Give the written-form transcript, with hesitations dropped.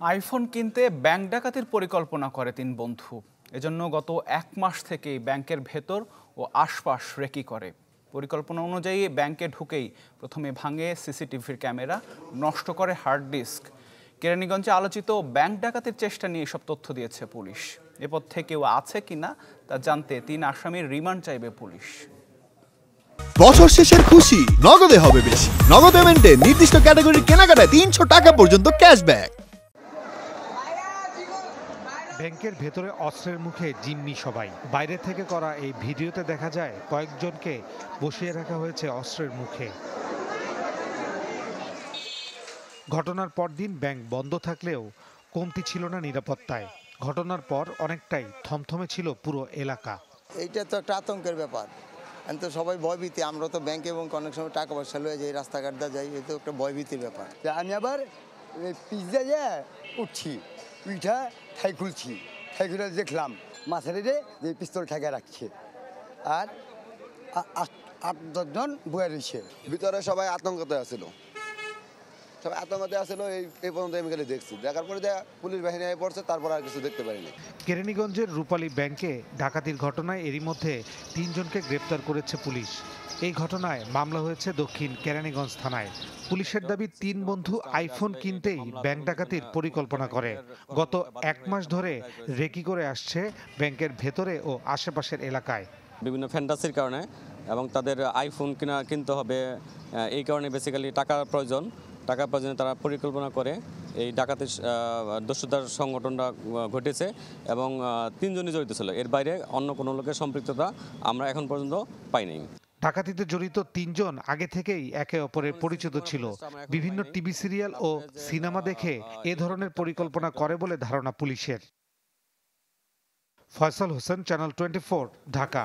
IPhone কিনতে bank ডাকাতির পরিকল্পনা করে তিন বন্ধু। এজন্য গত 1 মাস থেকেই ব্যাংকের ভেতর ও আশপাশ রেকি করে। পরিকল্পনা অনুযায়ী ব্যাংকে ঢুকেই প্রথমে ভাঙে সিসিটিভির ক্যামেরা, নষ্ট করে হার্ড ডিস্ক। কেরানীগঞ্জে আলোচিত ব্যাংক ডাকাতির চেষ্টা নিয়ে সব তথ্য দিয়েছে পুলিশ। এরপর থেকে কেউ আছে কিনা তা জানতে 3 আসামির রিমান্ড চাইবে পুলিশ। বছর শেষের খুশি নগদে হবে বেশি। নগদ পেমেন্টে নির্দিষ্ট ক্যাটাগরির কেনাকাটায় 300 টাকা পর্যন্ত ক্যাশব্যাক। ব্যাংকের ভেতরে অস্ত্রের মুখে জিম্মি সবাই। বাইরে থেকে করা এই ভিডিওতে দেখা যায় কয়েকজনকে বসিয়ে রাখা হয়েছে অস্ত্রের মুখে। ঘটনার পরদিন ব্যাংক বন্ধ থাকলেও কমতি ছিল না নিরাপত্তায়। ঘটনার পর অনেকটাই থমথমে ছিল পুরো এলাকা। এইটা তো একটা আতঙ্কের ব্যাপার। তো সবাই ভয়ভীতি। আমরা তো ব্যাংকে এবং অনেক সময় টাকা পয়সা লয়ে যাই, রাস্তাঘাট দিয়ে যাই, এটা একটা ভয়ভীতির ব্যাপার। আমি আবার পিজ্জা যে উঠছি, উঠা ঠাই খুলছি, ঠাই খুলে দেখলাম মাথার যে পিস্তল ঠেকা রাখছে আর 8-10 জন বয়ে রয়েছে। ভিতরে সবাই আতঙ্কতে আছিল, এই পর্যন্ত আমি গেলে দেখছি। দেখার পরে পুলিশ বাহিনী পড়ছে, তারপর আর কিছু দেখতে পারিনি। কেরানীগঞ্জের রূপালী ব্যাংকে ডাকাতির ঘটনায় এরই মধ্যে 3 জনকে গ্রেপ্তার করেছে পুলিশ। এই ঘটনায় মামলা হয়েছে দক্ষিণ কেরানীগঞ্জ থানায়। পুলিশের দাবি 3 বন্ধু আইফোন কিনতেই ব্যাংক ডাকাতির পরিকল্পনা করে। গত 1 মাস ধরে রেকি করে আসছে ব্যাংকের ভেতরে ও আশেপাশের এলাকায়। বিভিন্ন ফ্যান্টাসির কারণে এবং তাদের আইফোন কিনতে হবে, এই কারণে বেসিক্যালি টাকার প্রয়োজনে তারা পরিকল্পনা করে এই ডাকাতির দস্যুতার সংগঠনটা ঘটেছে এবং 3 জনই জড়িত ছিল। এর বাইরে অন্য কোনো লোকের সম্পৃক্ততা আমরা এখন পর্যন্ত পাইনি। ডাকাতিতে জড়িত 3 জন আগে থেকেই একে অপরের পরিচিত ছিল। বিভিন্ন টিভি সিরিয়াল ও সিনেমা দেখে এ ধরনের পরিকল্পনা করে বলে ধারণা পুলিশের। ফয়সাল হোসেন, চ্যানেল 24, ঢাকা।